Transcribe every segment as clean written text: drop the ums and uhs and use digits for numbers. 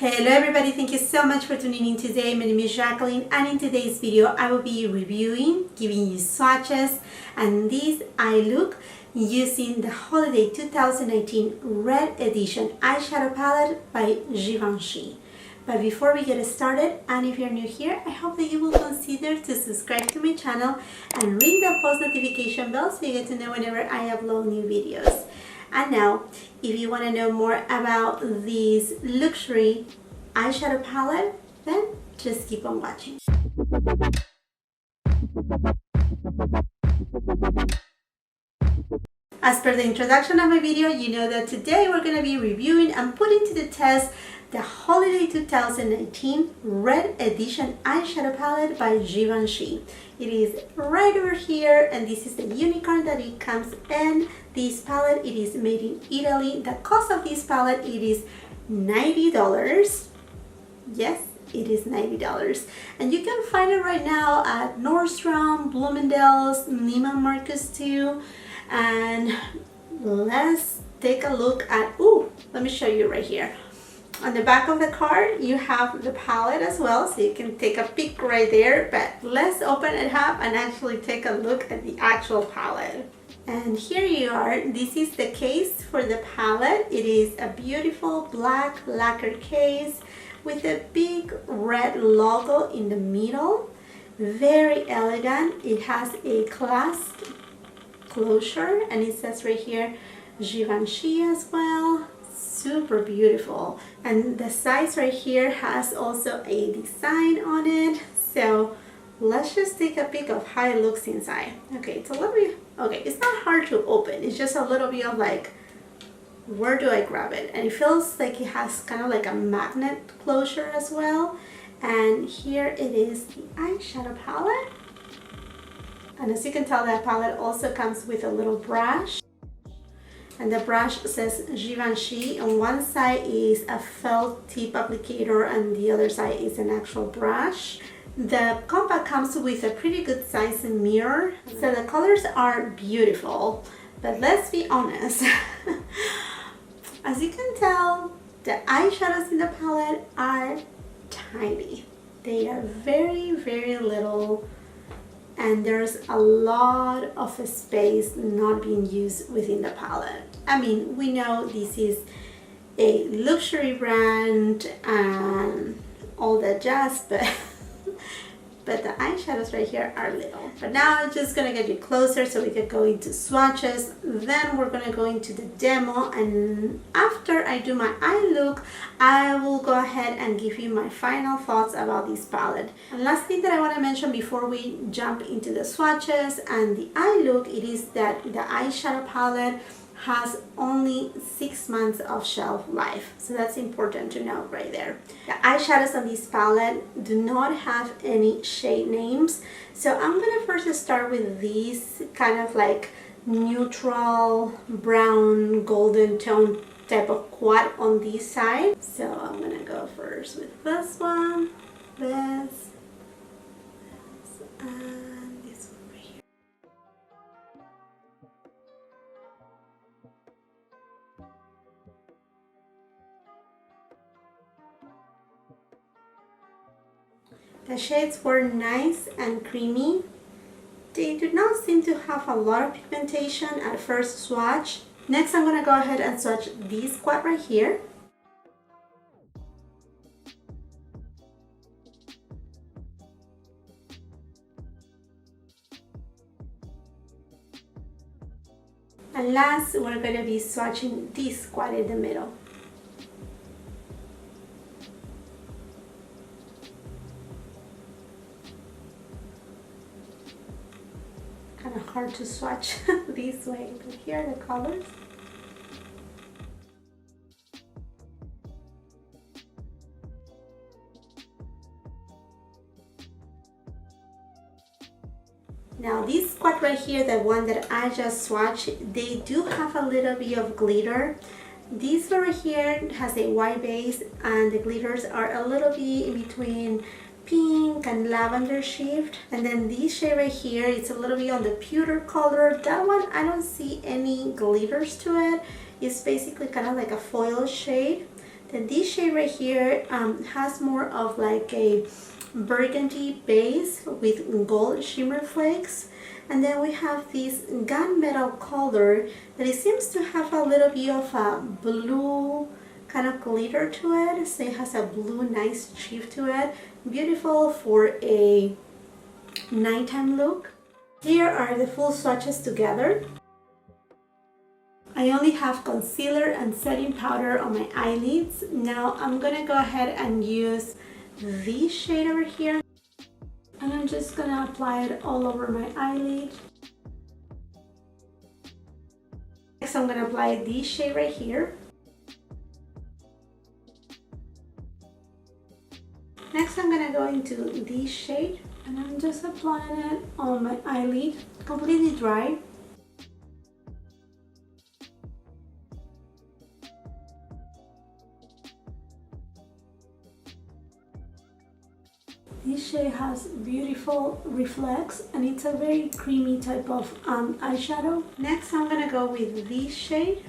Hello everybody, thank you so much for tuning in today. My name is Jacqueline, and in today's video I will be reviewing, giving you swatches and this eye look using the Holiday 2019 Red Edition eyeshadow palette by Givenchy. But before we get started, and if you're new here, I hope that you will consider to subscribe to my channel and ring the post notification bell so you get to know whenever I upload new videos. And now, if you want to know more about this luxury eyeshadow palette, then just keep on watching. As per the introduction of my video, you know that today we're going to be reviewing and putting to the test the Holiday 2019 Red Edition eyeshadow palette by Givenchy. It is right over here, and this is the unicorn that it comes in. This palette, it is made in Italy. The cost of this palette, it is $90. Yes, it is $90. And you can find it right now at Nordstrom, Bloomingdale's, Neiman Marcus too. And let's take a look at, let me show you right here. On the back of the card, you have the palette as well, so you can take a peek right there. But let's open it up and actually take a look at the actual palette. And here you are. This is the case for the palette. It is a beautiful black lacquered case with a big red logo in the middle. Very elegant. It has a clasp closure, and it says right here Givenchy as well. Super beautiful, and the size right here has also a design on it. So let's just take a peek of how it looks inside. Okay, it's a little bit, okay, it's not hard to open. It's just a little bit of like, where do I grab it? And it feels like it has kind of like a magnet closure as well. And here it is, the eyeshadow palette. And as you can tell, that palette also comes with a little brush. And the brush says Givenchy. On one side is a felt tip applicator and the other side is an actual brush. The compact comes with a pretty good size mirror. So the colors are beautiful. But let's be honest. As you can tell, the eyeshadows in the palette are tiny. They are very, very little. And there's a lot of space not being used within the palette. I mean, we know this is a luxury brand and all that jazz, but the eyeshadows right here are little. But now I'm just gonna get you closer so we can go into swatches. Then we're gonna go into the demo, and after I do my eye look, I will go ahead and give you my final thoughts about this palette. And last thing that I want to mention before we jump into the swatches and the eye look, it is that the eyeshadow palette has only 6 months of shelf life, so that's important to know right there. The eyeshadows on this palette do not have any shade names, so I'm gonna first start with these kind of like neutral brown golden tone type of quad on this side. So I'm gonna go first with this one, this, and this one right here. The shades were nice and creamy. They do not seem to have a lot of pigmentation at first swatch. Next, I'm gonna go ahead and swatch this quad right here. And last, we're gonna be swatching this quad in the middle. Kind of hard to swatch this way, but here are the colors. Now this quad right here, the one that I just swatched, they do have a little bit of glitter. This one right here has a white base and the glitters are a little bit in between pink and lavender shift. And then this shade right here, it's a little bit on the pewter color. That one, I don't see any glitters to it. It's basically kind of like a foil shade. Then this shade right here has more of like a burgundy base with gold shimmer flakes. And then we have this gunmetal color that it seems to have a little bit of a blue kind of glitter to it. So it has a blue nice chip to it. Beautiful for a nighttime look. Here are the full swatches together. I only have concealer and setting powder on my eyelids. Now I'm gonna go ahead and use this shade over here. And I'm just gonna apply it all over my eyelid. Next I'm gonna apply this shade right here. Next I'm gonna go into this shade and I'm just applying it on my eyelid, completely dry. This shade has beautiful reflex and it's a very creamy type of eyeshadow. Next I'm gonna go with this shade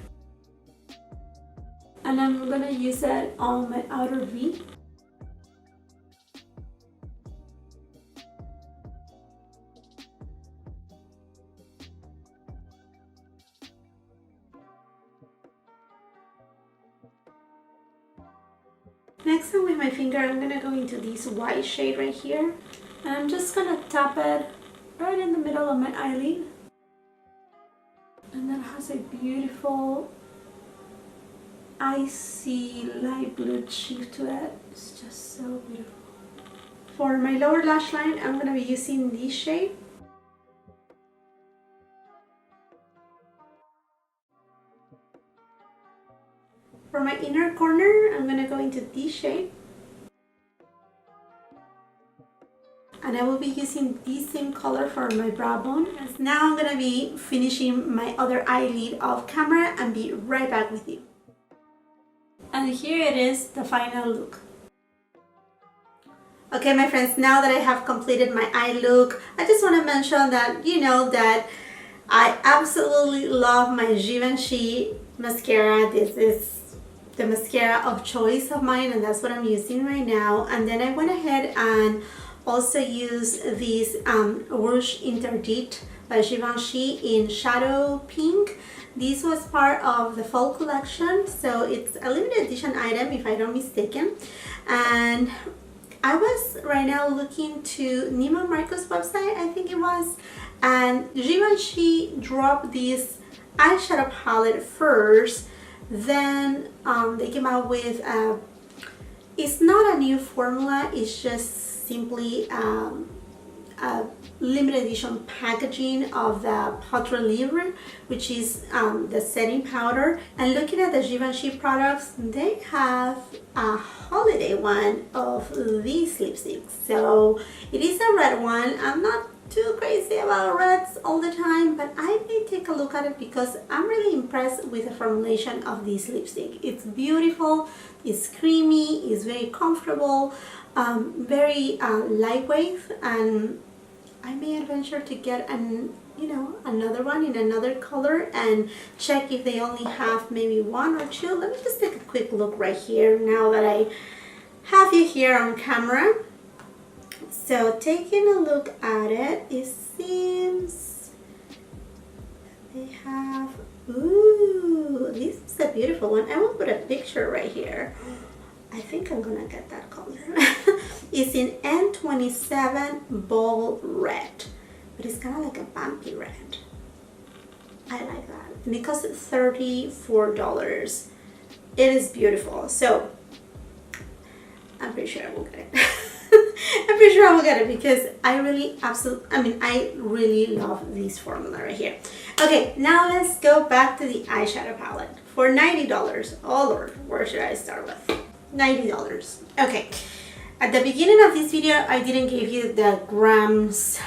and I'm gonna use it on my outer V. Next time with my finger, I'm gonna go into this white shade right here. And I'm just gonna tap it right in the middle of my eyelid. And that has a beautiful icy light blue chip to it. It's just so beautiful. For my lower lash line, I'm gonna be using this shade. For my inner corner, I'm gonna go into this shade. And I will be using this same color for my brow bone. And now I'm gonna be finishing my other eyelid off camera and be right back with you. And here it is, the final look. Okay, my friends, now that I have completed my eye look, I just want to mention that, you know, that I absolutely love my Givenchy mascara. This is the mascara of choice of mine and that's what I'm using right now. And then I went ahead and also used this Rouge Interdit by Givenchy in Shadow Pink. This was part of the fall collection, so it's a limited edition item if I'm not mistaken. And I was right now looking to Neiman Marcus website, I think it was, and Givenchy dropped this eyeshadow palette first. Then they came out with it's not a new formula, it's just simply a limited edition packaging of the Poudre Libre, which is the setting powder. And looking at the Givenchy products, they have a holiday one of these lipsticks. So it is a red one. I'm not too crazy about reds all the time, but I may take a look at it because I'm really impressed with the formulation of this lipstick. It's beautiful, it's creamy, it's very comfortable, very lightweight, and I may adventure to get another one in another color and check if they only have maybe one or two. Let me just take a quick look right here now that I have you here on camera. So taking a look at it, it seems they have, ooh, this is a beautiful one. I will put a picture right here. I think I'm gonna get that color. It's in N27 Bold Red, but it's kind of like a bumpy red. I like that. And it costs $34. It is beautiful. So I'm pretty sure I will get it. I'm pretty sure I will get it because I really love this formula right here. Okay, now let's go back to the eyeshadow palette for $90. Oh Lord, where should I start with? $90. Okay, at the beginning of this video, I didn't give you the grams,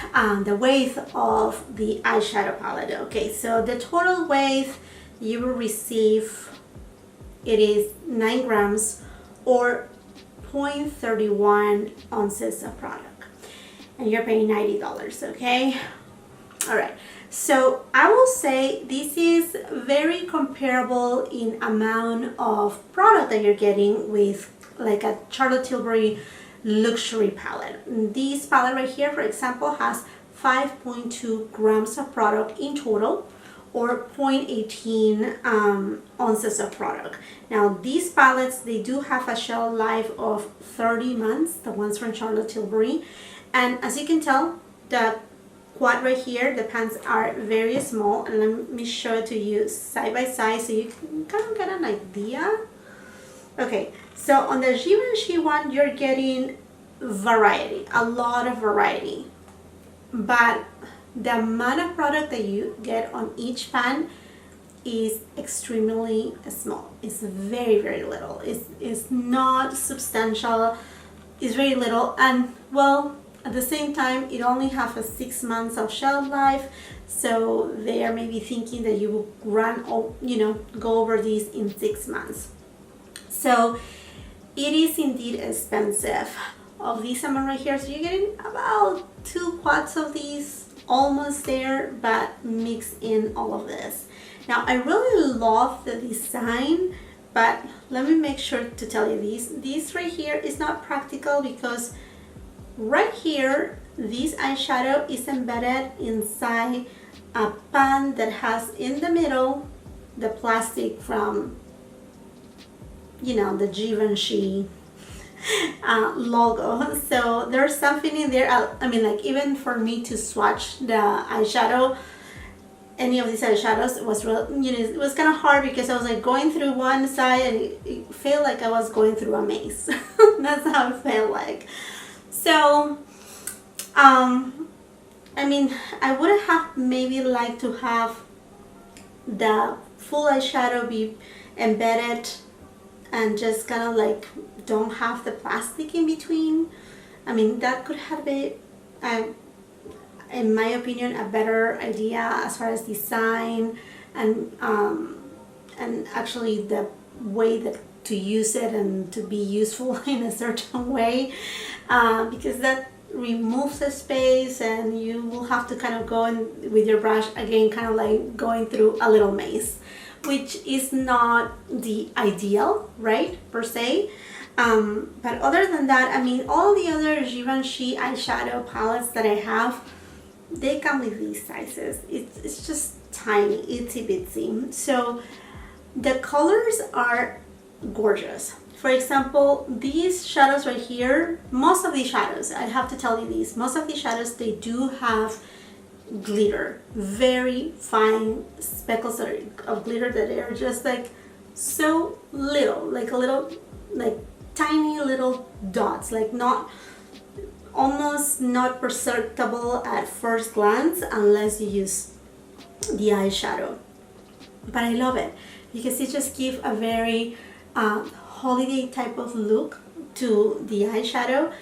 the weight of the eyeshadow palette. Okay, so the total weight you will receive, it is 9 grams or 0.31 ounces of product, and you're paying $90. Okay, all right, So I will say this is very comparable in amount of product that you're getting with like a Charlotte Tilbury luxury palette. This palette right here, for example, has 5.2 grams of product in total, or 0.18 ounces of product. Now these palettes, they do have a shelf life of 30 months, the ones from Charlotte Tilbury, and as you can tell, the quad right here, the pants are very small, and let me show it to you side by side so you can kind of get an idea. Okay, so on the Givenchy one, you're getting variety, a lot of variety, but the amount of product that you get on each pant is extremely small. It's very, very little. It's not substantial. It's very little, and well, at the same time, it only has a 6 months of shelf life, so they are maybe thinking that you will run, you know, go over these in 6 months. So it is indeed expensive. Of this amount right here, so you're getting about 2 quads of these, almost there, but mix in all of this. Now I really love the design, but let me make sure to tell you this right here is not practical, because right here this eyeshadow is embedded inside a pan that has in the middle the plastic from, you know, the Givenchy logo. So there's something in there. I mean, like, even for me to swatch the eyeshadow, any of these eyeshadows, was real, you know, it was kind of hard, because I was like going through one side and it felt like I was going through a maze. That's how it felt like. So I mean, I would have maybe liked to have the full eyeshadow be embedded and just kind of like don't have the plastic in between. I mean, that could have been, in my opinion, a better idea as far as design and actually the way that to use it and to be useful in a certain way, because that removes the space and you will have to kind of go in with your brush again, kind of like going through a little maze, which is not the ideal, right, per se. But other than that, I mean, all the other Givenchy eyeshadow palettes that I have, they come with these sizes. It's just tiny, itsy bitsy. So the colors are gorgeous. For example, these shadows right here, most of these shadows, I have to tell you these, most of these shadows, they do have glitter, very fine speckles of glitter that are just like so little, like a little, like tiny little dots, like not, almost not perceptible at first glance unless you use the eyeshadow. But I love it because it just gives a very holiday type of look to the eyeshadow.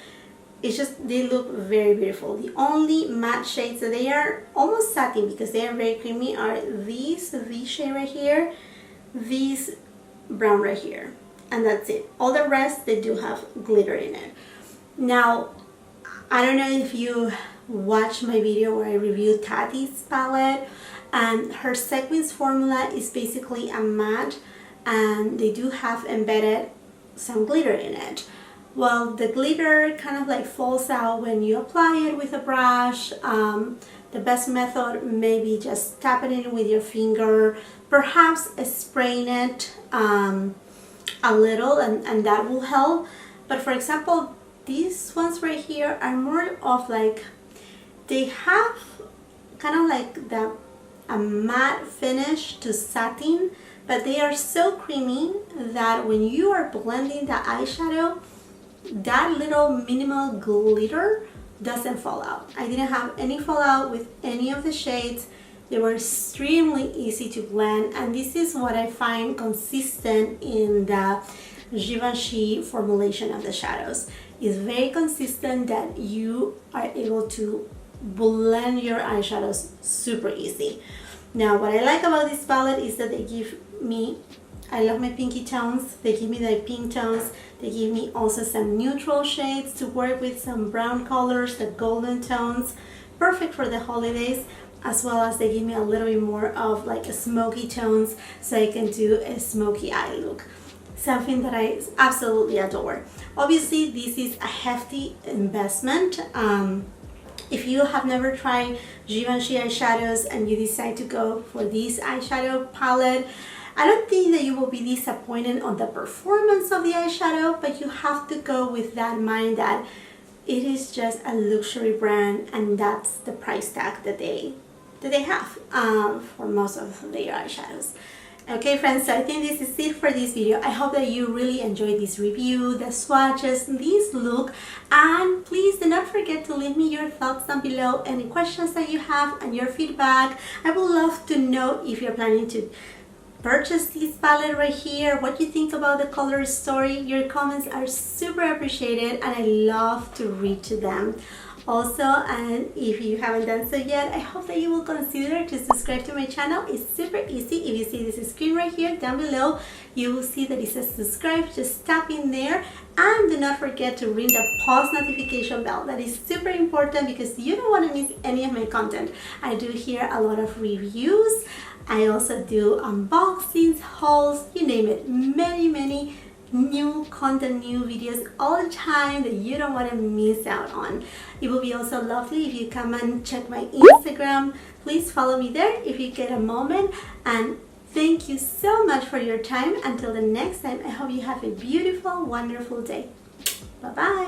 It's just, they look very beautiful. The only matte shades that they are almost satin because they are very creamy are these shade right here, these brown right here, and that's it. All the rest, they do have glitter in it. Now, I don't know if you watched my video where I reviewed Tati's palette, and her sequins formula is basically a matte, and they do have embedded some glitter in it. Well, the glitter kind of like falls out when you apply it with a brush. The best method may be just tapping it with your finger, perhaps spraying it a little, and that will help. But for example, these ones right here are more of like, they have kind of like a matte finish to satin, but they are so creamy that when you are blending the eyeshadow, that little minimal glitter doesn't fall out. I didn't have any fallout with any of the shades. They were extremely easy to blend, and this is what I find consistent in the Givenchy formulation of the shadows. It's very consistent that you are able to blend your eyeshadows super easy. Now, what I like about this palette is that they give me, I love my pinky tones, they give me the pink tones, they give me also some neutral shades to work with, some brown colors, the golden tones, perfect for the holidays. as well as they give me a little bit more of like a smoky tones, so I can do a smoky eye look. Something that I absolutely adore. Obviously, this is a hefty investment. If you have never tried Givenchy eyeshadows and you decide to go for this eyeshadow palette, I don't think that you will be disappointed on the performance of the eyeshadow, but you have to go with that mind that it is just a luxury brand, and that's the price tag that they have for most of their eyeshadows. Okay friends, so I think this is it for this video. I hope that you really enjoyed this review, the swatches, this look, and please do not forget to leave me your thoughts down below, any questions that you have and your feedback. I would love to know if you're planning to purchase this palette right here, what you think about the color story. Your comments are super appreciated and I love to read to them. Also, and if you haven't done so yet, I hope that you will consider to subscribe to my channel. It's super easy. If you see this screen right here down below, you will see that it says subscribe. Just tap in there and do not forget to ring the post notification bell. That is super important because you don't want to miss any of my content. I do here a lot of reviews. I also do unboxings, hauls, you name it. Many new content, new videos all the time that you don't want to miss out on. It will be also lovely if you come and check my Instagram. Please follow me there if you get a moment, and thank you so much for your time. Until the next time, I hope you have a beautiful, wonderful day. Bye bye.